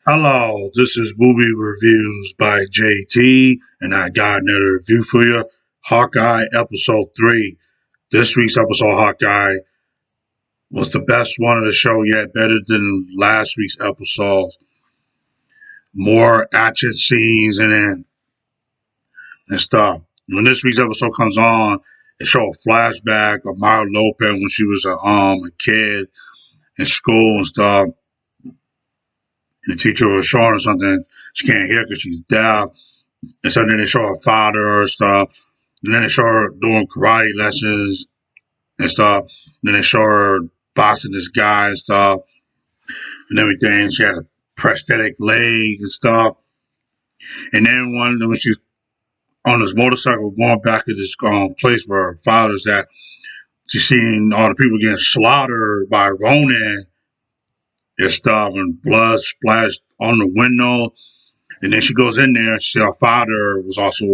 Hello, this is Movie Reviews by JT, and I got another review for you. Hawkeye Episode 3. This week's episode, Hawkeye, was the best one of the show yet, better than last week's episode. More action scenes and stuff. When this week's episode comes on, it shows a flashback of Maya Lopez when she was a kid in school and stuff. And the teacher was showing her something she can't hear because she's deaf. And so then they show her father and stuff. And then they show her doing karate lessons and stuff. And then they show her boxing this guy and stuff and everything. She had a prosthetic leg and stuff. And then when she's on this motorcycle going back to this place where her father's at, she's seeing all the people getting slaughtered by Ronin and stuff, and blood splashed on the window. And then she goes in there and she see her father was also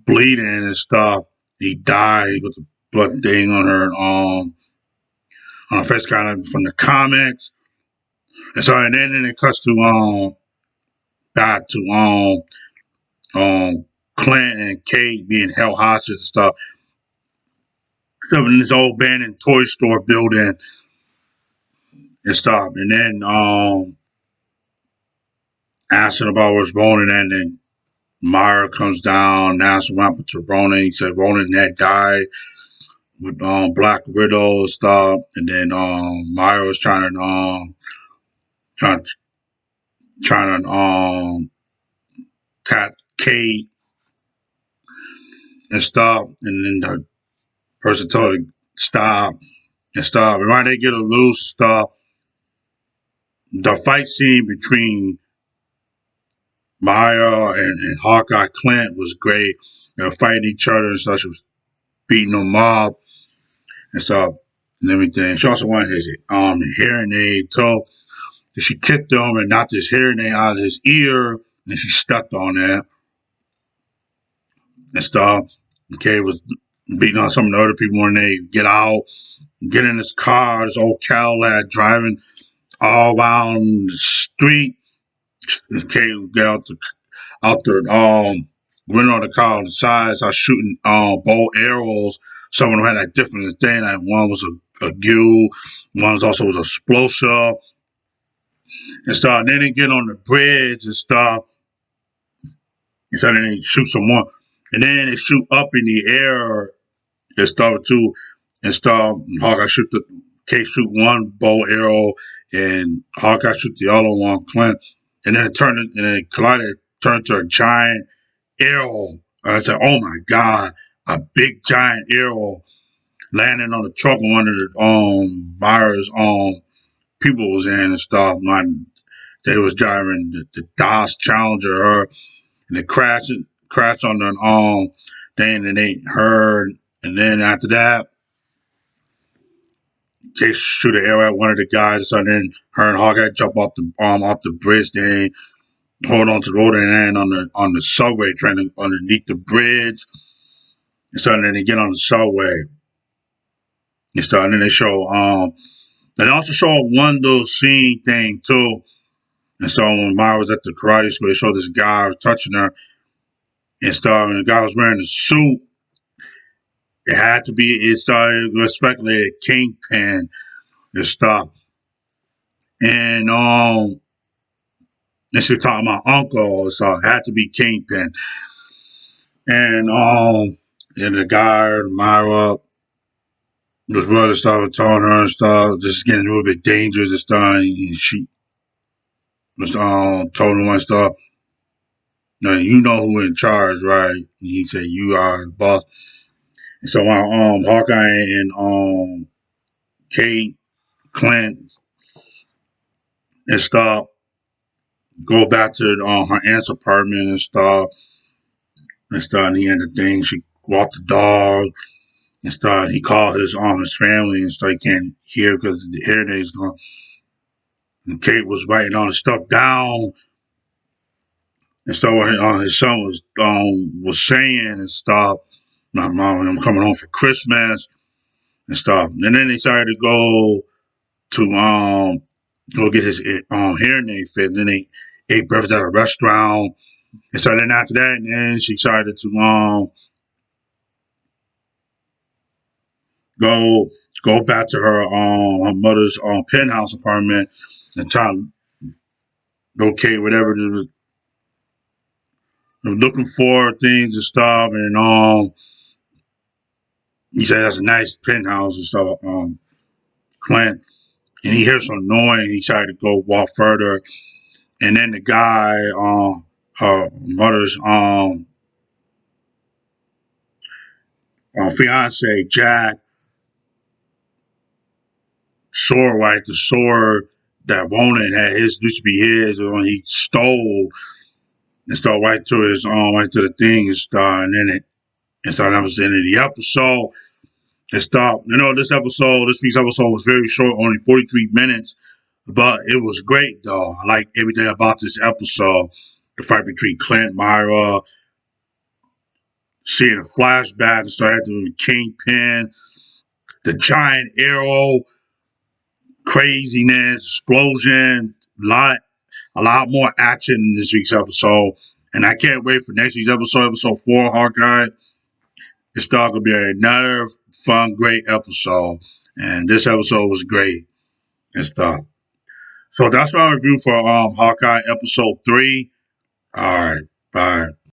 bleeding and stuff. He died with the blood thing on her face, kind of from the comics. And so, and then it cuts to back to Clint and Kate being held hostage and stuff. So in this old abandoned toy store building and stuff. And then asking about what's going on, and then Myra comes down and asks what happened to Ronan. He said Ronan had died with Black Widow and stuff. And then Myra was trying to cat Kate and stuff, and then the person told her to stop and stuff. And when they get a loose stuff, the fight scene between Maya and Hawkeye Clint was great. They were fighting each other and stuff. She was beating them up and stuff and everything. She also wanted his hearing aid, so she kicked him and knocked his hearing aid out of his ear, and she stepped on that and stuff. Okay, was beating on some of the other people when they get out, get in this car, this old Cadillac driving all around the street. Okay, get out the window of the car on the side, start shooting bow arrows. Some of them had like different thing. Like one was a goo, one was also was explosive and stuff. And then they get on the bridge and stuff. And so then they shoot some more. And then they shoot up in the air and stuff too. And stuff. And Hawkeye shoot one bow arrow, and Hawkeye shoot the other one, Clint. And then it collided, turned to a giant arrow. And I said, "Oh my God, a big giant arrow landing on the truck one of the Myers people was in and stuff. They was driving the Dodge Challenger, her, and it crashed on the thing, and they heard. And then after that, they shoot an arrow at one of the guys. So then her and Hawkeye jump off the bridge. They hold on to the road and land on the subway train underneath the bridge. And so then they get on the subway. And so and then they show they also show one little scene thing too. And so when Maya was at the karate school, they showed this guy touching her and stuff, and the guy was wearing a suit. It had to be, it started to speculate Kingpin and stuff. And she was talking about Uncle, so it had to be Kingpin. And the guy, Myra, was brother started telling her and stuff, this is getting a little bit dangerous and stuff. And she was told him and stuff. Now, you know who in charge, right? And he said, "You are the boss." And so Hawkeye and Kate, Clint, and stuff go back to her aunt's apartment and stuff. And he had the thing. She walked the dog and stuff. He called his family and stuff. He can't hear because the hearing aid's gone. And Kate was writing all the stuff down and stuff. What his son was saying and stuff. My mom and I'm coming home for Christmas and stuff. And then they decided to go to go get his hearing aid fit. And then they ate breakfast at a restaurant. And so then after that, and then she decided to go go back to her mother's penthouse apartment and try to locate whatever they were looking for, things and stuff. And he said that's a nice penthouse and stuff. Clint, and he hears some noise. He tried to go walk further, and then the guy, her mother's fiance Jack, sword right, the sword that Ronan had his used to be his when he stole and started right to the thing and stuff, and then it and so that was the end of the episode. And stop. This week's episode was very short, only 43 minutes, but it was great though. I like everything about this episode. The fight between Clint, Myra, seeing a flashback and started with Kingpin, the giant arrow, craziness, explosion, a lot more action in this week's episode. And I can't wait for next week's episode 4, Hawkeye. It's still gonna be another fun, great episode. And this episode was great and stuff. So that's my review for Hawkeye episode 3. All right, bye.